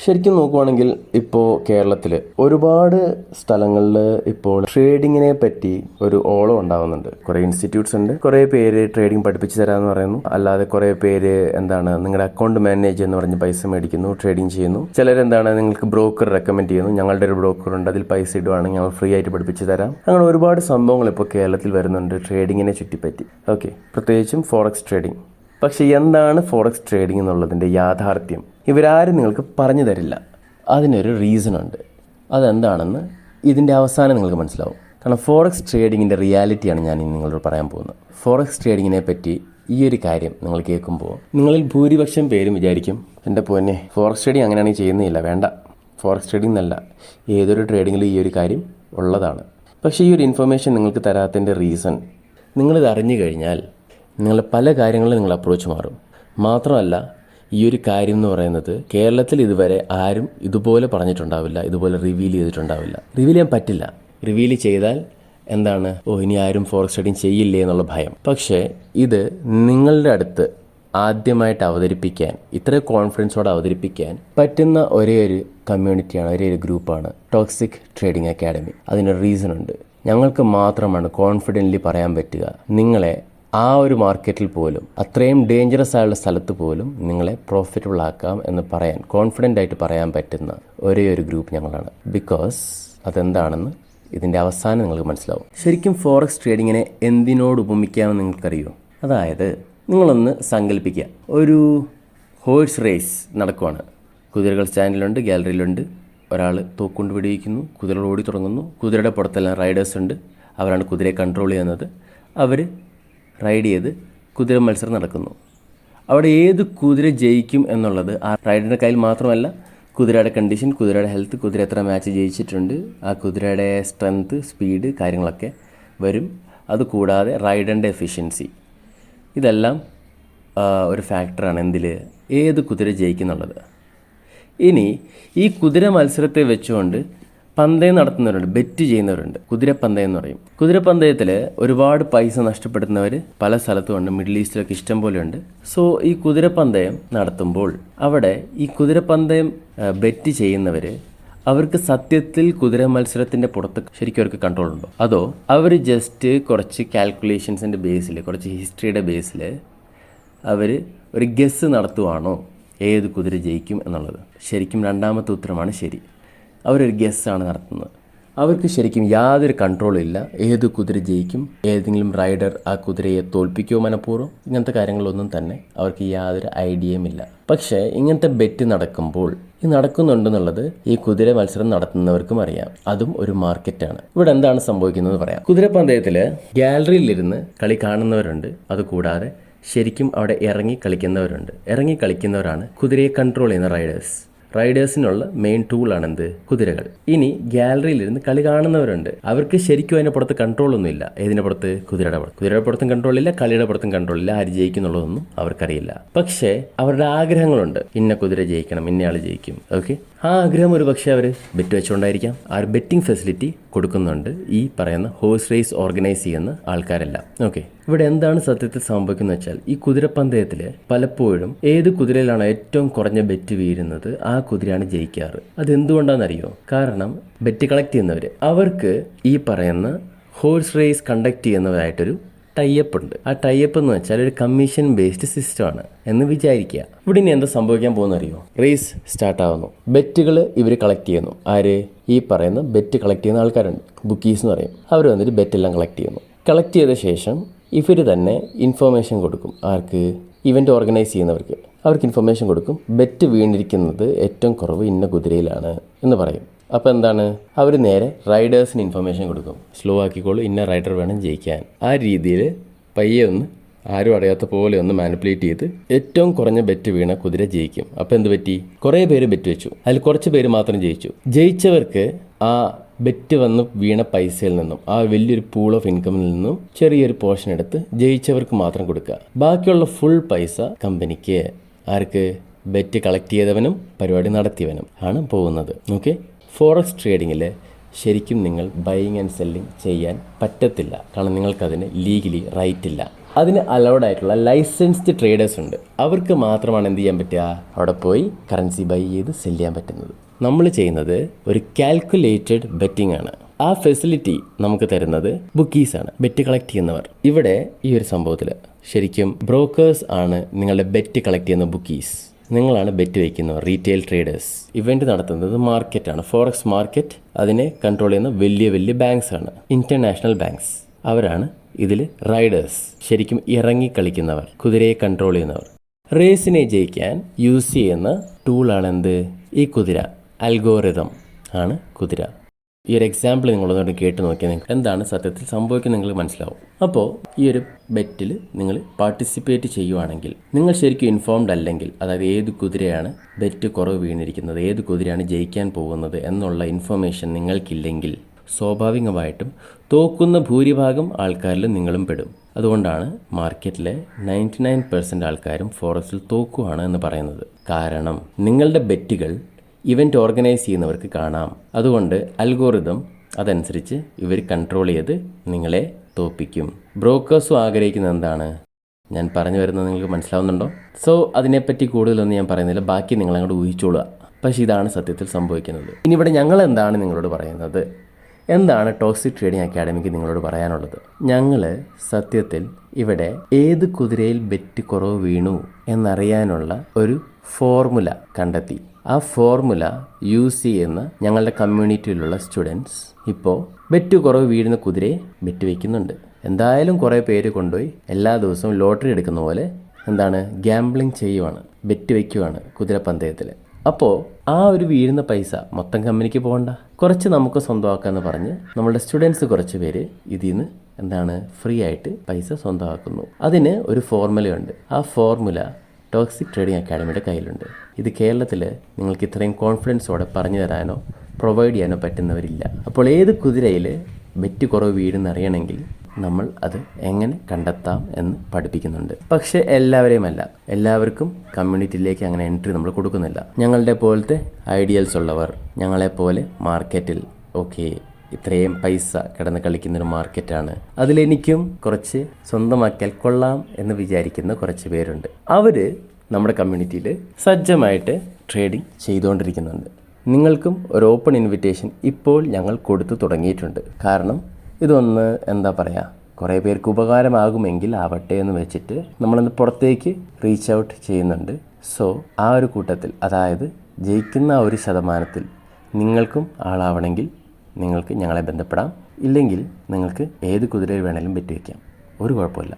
ശരിക്കും നോക്കുവാണെങ്കിൽ ഇപ്പോൾ കേരളത്തിൽ ഒരുപാട് സ്ഥലങ്ങളിൽ ഇപ്പോൾ ട്രേഡിങ്ങിനെ പറ്റി ഒരു ഓളം ഉണ്ടാകുന്നുണ്ട്. കുറേ ഇൻസ്റ്റിറ്റ്യൂട്ട്സ് ഉണ്ട്, കുറേ പേര് ട്രേഡിംഗ് പഠിപ്പിച്ചു തരാമെന്ന് പറയുന്നു, അല്ലാതെ കുറേ പേര് നിങ്ങളുടെ അക്കൗണ്ട് മാനേജ് എന്ന് പറഞ്ഞ് പൈസ മേടിക്കുന്നു, ട്രേഡിംഗ് ചെയ്യുന്നു. ചിലരെന്താണ് നിങ്ങൾക്ക് ബ്രോക്കർ റെക്കമെൻഡ് ചെയ്യുന്നു, ഞങ്ങളുടെ ഒരു ബ്രോക്കർ ഉണ്ട്, അതിൽ പൈസ ഇടുവാണെങ്കിൽ ഞങ്ങൾ ഫ്രീ ആയിട്ട് പഠിപ്പിച്ചു തരാം. അങ്ങനെ ഒരുപാട് സംഭവങ്ങൾ ഇപ്പോൾ കേരളത്തിൽ വരുന്നുണ്ട് ട്രേഡിങ്ങിനെ ചുറ്റിപ്പറ്റി. ഓക്കെ, പ്രത്യേകിച്ചും ഫോറക്സ് ട്രേഡിംഗ്. പക്ഷേ എന്താണ് ഫോറക്സ് ട്രേഡിംഗ് എന്നുള്ളതിൻ്റെ യാഥാർത്ഥ്യം ഇവരാരും നിങ്ങൾക്ക് പറഞ്ഞു തരില്ല. അതിനൊരു റീസൺ ഉണ്ട്. അതെന്താണെന്ന് ഇതിൻ്റെ അവസാനം നിങ്ങൾക്ക് മനസ്സിലാവും. കാരണം ഫോറക്സ് ട്രേഡിങ്ങിൻ്റെ റിയാലിറ്റിയാണ് ഞാൻ ഇന്ന് നിങ്ങളോട് പറയാൻ പോകുന്നത്. ഫോറക്സ് ട്രേഡിങ്ങിനെ പറ്റി ഈ ഒരു കാര്യം നിങ്ങൾ കേൾക്കുമ്പോൾ നിങ്ങളിൽ ഭൂരിപക്ഷം പേരും വിചാരിക്കും, എൻ്റെ പോന്നെ ഫോറക്സ് ട്രേഡിങ് അങ്ങനെയാണെങ്കിൽ ചെയ്യുന്നില്ല, വേണ്ട, ഫോറക്സ് ട്രേഡിംഗ് എന്നല്ല, ഏതൊരു ട്രേഡിങ്ങിലും ഈ ഒരു കാര്യം ഉള്ളതാണ്. പക്ഷേ ഈ ഒരു ഇൻഫർമേഷൻ നിങ്ങൾക്ക് തരാത്തതിൻ്റെ റീസൺ, നിങ്ങളിത് അറിഞ്ഞു കഴിഞ്ഞാൽ നിങ്ങൾ പല കാര്യങ്ങളും നിങ്ങൾ അപ്രോച്ച് മാറും. മാത്രമല്ല, ഈ ഒരു കാര്യം എന്ന് പറയുന്നത് കേരളത്തിൽ ഇതുവരെ ആരും ഇതുപോലെ പറഞ്ഞിട്ടുണ്ടാവില്ല, ഇതുപോലെ റിവീൽ ചെയ്തിട്ടുണ്ടാവില്ല. റിവീൽ ചെയ്യാൻ പറ്റില്ല. റിവീൽ ചെയ്താൽ എന്താണ്, ഇനി ആരും ഫോറക്സ് ട്രേഡിംഗ് ചെയ്യില്ലേ എന്നുള്ള ഭയം. പക്ഷേ ഇത് നിങ്ങളുടെ അടുത്ത് ആദ്യമായിട്ട് അവതരിപ്പിക്കാൻ, ഇത്ര കോൺഫിഡൻസോടെ അവതരിപ്പിക്കാൻ പറ്റുന്ന ഒരേ ഒരു കമ്മ്യൂണിറ്റിയാണ്, ഒരേ ഒരു ഗ്രൂപ്പാണ് ടോക്സിക് ട്രേഡിംഗ് അക്കാഡമി. അതിനൊരു റീസൺ ഉണ്ട്. ഞങ്ങൾക്ക് മാത്രമാണ് കോൺഫിഡൻ്റ്ലി പറയാൻ പറ്റുക, നിങ്ങളെ ആ ഒരു മാർക്കറ്റിൽ പോലും, അത്രയും ഡേഞ്ചറസ് ആയുള്ള സ്ഥലത്ത് പോലും നിങ്ങളെ പ്രോഫിറ്റബിൾ ആക്കാം എന്ന് പറയാൻ, കോൺഫിഡൻ്റ് ആയിട്ട് പറയാൻ പറ്റുന്ന ഒരേ ഒരു ഗ്രൂപ്പ് ഞങ്ങളാണ്. ബിക്കോസ് അതെന്താണെന്ന് ഇതിൻ്റെ അവസാനം നിങ്ങൾക്ക് മനസ്സിലാവും. ശരിക്കും ഫോറക്സ് ട്രേഡിങ്ങിനെ എന്തിനോട് ഉപമിക്കാമെന്ന് നിങ്ങൾക്കറിയോ? അതായത് നിങ്ങളൊന്ന് സങ്കല്പിക്കുക, ഒരു ഹോഴ്സ് റേസ് നടക്കുവാണ്. കുതിരകൾ സ്റ്റാൻഡിലുണ്ട്, ഗാലറിയിലുണ്ട്. ഒരാൾ തോക്കുകൊണ്ട് വെടിവെക്കുന്നു, കുതിരകൾ ഓടി തുടങ്ങുന്നു. കുതിരയുടെ പുറത്തെല്ലാം റൈഡേഴ്സ് ഉണ്ട്, അവരാണ് കുതിരയെ കൺട്രോൾ ചെയ്യുന്നത്. അവർ റൈഡ് ചെയ്ത് കുതിര മത്സരം നടക്കുന്നു. അവിടെ ഏത് കുതിര ജയിക്കും എന്നുള്ളത് ആ റൈഡറിൻ്റെ കയ്യിൽ മാത്രമല്ല, കുതിരയുടെ കണ്ടീഷൻ, കുതിരയുടെ ഹെൽത്ത്, കുതിര എത്ര മാച്ച് ജയിച്ചിട്ടുണ്ട്, ആ കുതിരയുടെ സ്ട്രെങ്ത്ത്, സ്പീഡ്, കാര്യങ്ങളൊക്കെ വരും. അതുകൂടാതെ റൈഡറിൻ്റെ എഫിഷ്യൻസി, ഇതെല്ലാം ഒരു ഫാക്ടറാണ് എന്തിൽ, ഏത് കുതിര ജയിക്കുന്നുള്ളത്. ഇനി ഈ കുതിര മത്സരത്തെ വെച്ചുകൊണ്ട് പന്തയം നടത്തുന്നവരുണ്ട്, ബെറ്റ് ചെയ്യുന്നവരുണ്ട്. കുതിരപ്പന്തയം എന്ന് പറയും. കുതിരപ്പന്തയത്തിൽ ഒരുപാട് പൈസ നഷ്ടപ്പെടുന്നവർ പല സ്ഥലത്തുമുണ്ട്, മിഡിൽ ഈസ്റ്റിലൊക്കെ ഇഷ്ടം പോലെ ഉണ്ട്. സോ ഈ കുതിരപ്പന്തയം നടത്തുമ്പോൾ അവിടെ ഈ കുതിരപ്പന്തയം ബെറ്റ് ചെയ്യുന്നവർ, അവർക്ക് സത്യത്തിൽ കുതിര മത്സരത്തിൻ്റെ പുറത്ത് ശരിക്കും അവർക്ക് കൺട്രോൾ ഉണ്ടോ? അതോ അവർ ജസ്റ്റ് കുറച്ച് കാൽക്കുലേഷൻസിൻ്റെ ബേസിൽ, കുറച്ച് ഹിസ്റ്ററിയുടെ ബേസിൽ അവർ ഒരു ഗസ് നടത്തുവാണോ ഏത് കുതിര ജയിക്കും എന്നുള്ളത്? ശരിക്കും രണ്ടാമത്തെ ഉത്തരമാണ് ശരി. അവരൊരു ഗസ്സാണ് നടത്തുന്നത്. അവർക്ക് ശരിക്കും യാതൊരു കൺട്രോളും ഇല്ല, ഏത് കുതിര ജയിക്കും, ഏതെങ്കിലും റൈഡർ ആ കുതിരയെ തോൽപ്പിക്കുമോ മനഃപൂർവ്വം, ഇങ്ങനത്തെ കാര്യങ്ങളൊന്നും തന്നെ അവർക്ക് യാതൊരു ഐഡിയയും ഇല്ല. പക്ഷേ ഇങ്ങനത്തെ ബെറ്റ് നടക്കുമ്പോൾ, ഇത് നടക്കുന്നുണ്ടെന്നുള്ളത് ഈ കുതിര മത്സരം നടത്തുന്നവർക്കും അറിയാം. അതും ഒരു മാർക്കറ്റാണ്. ഇവിടെ എന്താണ് സംഭവിക്കുന്നത് പറയാം. കുതിരപ്പന്തയത്തിൽ ഗാലറിയിലിരുന്ന് കളി കാണുന്നവരുണ്ട്, അതുകൂടാതെ ശരിക്കും അവിടെ ഇറങ്ങി കളിക്കുന്നവരുണ്ട്. ഇറങ്ങി കളിക്കുന്നവരാണ് കുതിരയെ കൺട്രോൾ ചെയ്യുന്ന റൈഡേഴ്സ്. റൈഡേഴ്സിനുള്ള മെയിൻ ടൂളാണ് എന്ത്, കുതിരകൾ. ഇനി ഗാലറിയിലിരുന്ന് കളി കാണുന്നവരുണ്ട്, അവർക്ക് ശരിക്കും അതിൻ്റെ പുറത്ത് കൺട്രോളൊന്നും ഇല്ല. ഏതിൻ്റെ പുറത്ത്? കുതിരയുടെ പുറത്ത്. കുതിരയുടെ പുറത്തും കൺട്രോൾ ഇല്ല, കളിയുടെ പുറത്തും കൺട്രോൾ ഇല്ല. ആര് ജയിക്കുന്നുള്ളതൊന്നും അവർക്കറിയില്ല. പക്ഷേ അവരുടെ ആഗ്രഹങ്ങളുണ്ട്, ഇന്ന കുതിര ജയിക്കണം, ഇന്നയാൾ ജയിക്കും. ഓക്കെ, ആ ആഗ്രഹം ഒരു പക്ഷേ അവർ ബെറ്റ് വെച്ചുകൊണ്ടായിരിക്കാം. ആ ഒരു ബെറ്റിംഗ് ഫെസിലിറ്റി കൊടുക്കുന്നുണ്ട് ഈ പറയുന്ന ഹോഴ്സ് റേസ് ഓർഗനൈസ് ചെയ്യുന്ന ആൾക്കാരെല്ലാം. ഓക്കെ, ഇവിടെ എന്താണ് സത്യത്തിൽ സംഭവിക്കുന്നത് വെച്ചാൽ, ഈ കുതിരപ്പന്തയത്തിൽ പലപ്പോഴും ഏത് കുതിരയിലാണോ ഏറ്റവും കുറഞ്ഞ ബെറ്റ് വീഴുന്നത് ആ കുതിരയാണ് ജയിക്കാറ്. അതെന്തുകൊണ്ടാണെന്നറിയോ? കാരണം ബെറ്റ് കളക്ട് ചെയ്യുന്നവർ, അവർക്ക് ഈ പറയുന്ന ഹോഴ്സ് റേസ് കണ്ടക്ട് ചെയ്യുന്നവരായിട്ടൊരു ടൈപ്പ് ഉണ്ട്. ആ ടൈപ്പ് എന്ന് വെച്ചാൽ ഒരു കമ്മീഷൻ ബേസ്ഡ് സിസ്റ്റമാണ് എന്ന് വിചാരിക്കുക. ഇവിടെ ഇനി എന്താ സംഭവിക്കാൻ പോകുന്ന അറിയോ? റേസ് സ്റ്റാർട്ടാവുന്നു, ബെറ്റുകൾ ഇവർ കളക്ട് ചെയ്യുന്നു. ആര്? ഈ പറയുന്ന ബെറ്റ് കളക്ട് ചെയ്യുന്ന ആൾക്കാരുണ്ട്, ബുക്കീസ് എന്ന് പറയും. അവർ വന്നിട്ട് ബെറ്റെല്ലാം കളക്ട് ചെയ്യുന്നു. കളക്ട് ചെയ്ത ശേഷം ഇവർ തന്നെ ഇൻഫർമേഷൻ കൊടുക്കും. ആർക്ക്? ഇവൻ്റ് ഓർഗനൈസ് ചെയ്യുന്നവർക്ക്. അവർക്ക് ഇൻഫർമേഷൻ കൊടുക്കും, ബെറ്റ് വീണിരിക്കുന്നത് ഏറ്റവും കുറവ് ഇന്ന കുതിരയിലാണ് എന്ന് പറയും. അപ്പോൾ എന്താണ്, അവർ നേരെ റൈഡേഴ്സിന് ഇൻഫർമേഷൻ കൊടുക്കും, സ്ലോ ആക്കിക്കോളൂ, ഇന്ന റൈഡർ വേണം ജയിക്കാൻ. ആ രീതിയിൽ പയ്യെ ഒന്ന് ആരും അറിയാത്ത പോലെ ഒന്ന് മാനിപ്പുലേറ്റ് ചെയ്ത് ഏറ്റവും കുറഞ്ഞ ബെറ്റ് വീണ കുതിര ജയിക്കും. അപ്പോൾ എന്ത് പറ്റി? കുറേ പേര് ബെറ്റ് വെച്ചു, അതിൽ കുറച്ച് പേര് മാത്രം ജയിച്ചു. ജയിച്ചവർക്ക് ആ ബെറ്റ് വന്ന് വീണ പൈസയിൽ നിന്നും, ആ വലിയൊരു പൂൾ ഓഫ് ഇൻകമിൽ നിന്നും ചെറിയൊരു പോർഷൻ എടുത്ത് ജയിച്ചവർക്ക് മാത്രം കൊടുക്കുക. ബാക്കിയുള്ള ഫുൾ പൈസ കമ്പനിക്ക്. ആർക്ക്? ബെറ്റ് കളക്ട് ചെയ്തവനും പരിപാടി നടത്തിയവനും ആണ് പോകുന്നത്. ഓക്കെ, ഫോറക്സ് ട്രേഡിങ്ങിൽ ശരിക്കും നിങ്ങൾ ബൈയിങ് ആൻഡ് സെല്ലിങ് ചെയ്യാൻ പറ്റത്തില്ല. കാരണം നിങ്ങൾക്കതിന് ലീഗലി റൈറ്റ് ഇല്ല. അതിന് അലൗഡ് ആയിട്ടുള്ള ലൈസൻസ്ഡ് ട്രേഡേഴ്സ് ഉണ്ട്. അവർക്ക് മാത്രമാണ് എന്ത് ചെയ്യാൻ പറ്റുക, അവിടെ പോയി കറൻസി ബൈ ചെയ്ത് സെല് ചെയ്യാൻ പറ്റുന്നത്. നമ്മൾ ചെയ്യുന്നത് ഒരു കാൽക്കുലേറ്റഡ് ബെറ്റിംഗ് ആണ്. ആ ഫെസിലിറ്റി നമുക്ക് തരുന്നത് ബുക്കീസാണ്, ബെറ്റ് കളക്ട് ചെയ്യുന്നവർ. ഇവിടെ ഈ ഒരു സംഭവത്തിൽ ശരിക്കും ബ്രോക്കേഴ്സ് ആണ് നിങ്ങളുടെ ബെറ്റ് കളക്ട് ചെയ്യുന്ന ബുക്കീസ്. നിങ്ങളാണ് ബെറ്റ് വയ്ക്കുന്നവർ, റീറ്റെയിൽ ട്രേഡേഴ്സ്. ഇവന്റ് നടത്തുന്നത് മാർക്കറ്റാണ്, ഫോറക്സ് മാർക്കറ്റ്. അതിനെ കൺട്രോൾ ചെയ്യുന്ന വലിയ വലിയ ബാങ്ക്സ് ആണ്, ഇന്റർനാഷണൽ ബാങ്ക്സ്. അവരാണ് ഇതിൽ റൈഡേഴ്സ്, ശരിക്കും ഇറങ്ങി കളിക്കുന്നവർ, കുതിരയെ കൺട്രോൾ ചെയ്യുന്നവർ. റേസിനെ ജയിക്കാൻ യൂസ് ചെയ്യുന്ന ടൂളാണ് എന്ത്, ഈ കുതിര. അൽഗോറിതം ആണ് കുതിര. ഈ ഒരു എക്സാമ്പിൾ നിങ്ങളൊന്നുകൂടെ കേട്ട് നോക്കിയാൽ നിങ്ങൾക്ക് എന്താണ് സത്യത്തിൽ സംഭവിക്കുന്നത് നിങ്ങൾക്ക് മനസ്സിലാവും. അപ്പോൾ ഈ ഒരു ബെറ്റിൽ നിങ്ങൾ പാർട്ടിസിപ്പേറ്റ് ചെയ്യുവാണെങ്കിൽ, നിങ്ങൾ ശരിക്കും ഇൻഫോംഡ് അല്ലെങ്കിൽ, അതായത് ഏത് കുതിരയാണ് ബെറ്റ് കുറവ് വീണിരിക്കുന്നത്, ഏത് കുതിരയാണ് ജയിക്കാൻ പോകുന്നത് എന്നുള്ള ഇൻഫർമേഷൻ നിങ്ങൾക്കില്ലെങ്കിൽ സ്വാഭാവികമായിട്ടും തോക്കുന്ന ഭൂരിഭാഗം ആൾക്കാരിൽ നിങ്ങളും പെടും. അതുകൊണ്ടാണ് മാർക്കറ്റിലെ 99% ആൾക്കാരും ഫോറക്സിൽ തോക്കുവാണ് എന്ന് പറയുന്നത്. കാരണം നിങ്ങളുടെ ബെറ്റുകൾ ഇവൻ്റ് ഓർഗനൈസ് ചെയ്യുന്നവർക്ക് കാണാം. അതുകൊണ്ട് അൽഗോറിതം അതനുസരിച്ച് ഇവർ കൺട്രോൾ ചെയ്ത് നിങ്ങളെ തോൽപ്പിക്കും. ബ്രോക്കേഴ്സും ആഗ്രഹിക്കുന്നത് എന്താണ്, ഞാൻ പറഞ്ഞു വരുന്നത് നിങ്ങൾക്ക് മനസ്സിലാവുന്നുണ്ടോ? സോ അതിനെപ്പറ്റി കൂടുതലൊന്നും ഞാൻ പറയുന്നില്ല, ബാക്കി നിങ്ങളങ്ങോട്ട് ഊഹിച്ചോളുക. പക്ഷേ ഇതാണ് സത്യത്തിൽ സംഭവിക്കുന്നത്. ഇനി ഇവിടെ ഞങ്ങൾ എന്താണ് നിങ്ങളോട് പറയുന്നത്, എന്താണ് ടോക്സിക് ട്രേഡിംഗ് അക്കാഡമിക്ക് നിങ്ങളോട് പറയാനുള്ളത്? ഞങ്ങൾ സത്യത്തിൽ ഇവിടെ ഏത് കുതിരയിൽ ബെറ്റ് കുറവ് വീണു എന്നറിയാനുള്ള ഒരു ഫോർമുല കണ്ടെത്തി. ആ ഫോർമുല യൂസ് ചെയ്യുന്ന ഞങ്ങളുടെ കമ്മ്യൂണിറ്റിയിലുള്ള സ്റ്റുഡൻസ് ഇപ്പോൾ ബെറ്റ് കുറവ് വീഴുന്ന കുതിരയെ ബെറ്റ് വയ്ക്കുന്നുണ്ട്. എന്തായാലും കുറേ പേര് കൊണ്ടുപോയി എല്ലാ ദിവസവും ലോട്ടറി എടുക്കുന്ന പോലെ എന്താണ് ഗാംബ്ലിങ് ചെയ്യുവാണ്, ബെറ്റ് വയ്ക്കുവാണ് കുതിരപ്പന്തയത്തിൽ. അപ്പോൾ ആ ഒരു വീഴുന്ന പൈസ മൊത്തം കമ്പനിക്ക് പോകണ്ട, കുറച്ച് നമുക്ക് സ്വന്തമാക്കാമെന്ന് പറഞ്ഞ് നമ്മളുടെ സ്റ്റുഡൻസ് കുറച്ച് പേര് ഇതിൽ നിന്ന് എന്താണ് ഫ്രീ ആയിട്ട് പൈസ സ്വന്തമാക്കുന്നു. അതിന് ഒരു ഫോർമുലയുണ്ട്. ആ ഫോർമുല ടോക്സിക് ട്രേഡിംഗ് അക്കാഡമിയുടെ കയ്യിലുണ്ട്. ഇത് കേരളത്തിൽ നിങ്ങൾക്ക് ഇത്രയും കോൺഫിഡൻസോടെ പറഞ്ഞു തരാനോ പ്രൊവൈഡ് ചെയ്യാനോ പറ്റുന്നവരില്ല. അപ്പോൾ ഏത് കുതിരയിൽ ബെറ്റ് കുറവ് വീടെന്നറിയണമെങ്കിൽ നമ്മൾ അത് എങ്ങനെ കണ്ടെത്താം എന്ന് പഠിപ്പിക്കുന്നുണ്ട്. പക്ഷേ എല്ലാവർക്കും കമ്മ്യൂണിറ്റിയിലേക്ക് അങ്ങനെ എൻട്രി നമ്മൾ കൊടുക്കുന്നില്ല. ഞങ്ങളുടെ പോലത്തെ ഐഡിയൽസ് ഉള്ളവർ, ഞങ്ങളെപ്പോലെ മാർക്കറ്റിൽ ഇത്രയും പൈസ കിടന്ന് കളിക്കുന്നൊരു മാർക്കറ്റാണ്, അതിലെനിക്കും കുറച്ച് സ്വന്തമാക്കിയാൽ കൊള്ളാം എന്ന് വിചാരിക്കുന്ന കുറച്ച് പേരുണ്ട്. അവർ നമ്മുടെ കമ്മ്യൂണിറ്റിയിൽ സജ്ജമായിട്ട് ട്രേഡിംഗ് ചെയ്തുകൊണ്ടിരിക്കുന്നുണ്ട്. നിങ്ങൾക്കും ഒരു ഓപ്പൺ ഇൻവിറ്റേഷൻ ഇപ്പോൾ ഞങ്ങൾ കൊടുത്തു തുടങ്ങിയിട്ടുണ്ട്. കാരണം ഇതൊന്ന് കുറേ പേർക്ക് ഉപകാരമാകുമെങ്കിൽ ആവട്ടെ എന്ന് വെച്ചിട്ട് നമ്മളൊന്ന് പുറത്തേക്ക് റീച്ച് ഔട്ട് ചെയ്യുന്നുണ്ട്. സോ ആ ഒരു കൂട്ടത്തിൽ, അതായത് ജയിക്കുന്ന ആ ഒരു ശതമാനത്തിൽ നിങ്ങൾക്കും ആളാവണമെങ്കിൽ നിങ്ങൾക്ക് ഞങ്ങളെ ബന്ധപ്പെടാം. ഇല്ലെങ്കിൽ നിങ്ങൾക്ക് ഏത് കുതിരയിൽ വേണമെങ്കിലും ബെറ്റ് വയ്ക്കാം, ഒരു കുഴപ്പമില്ല.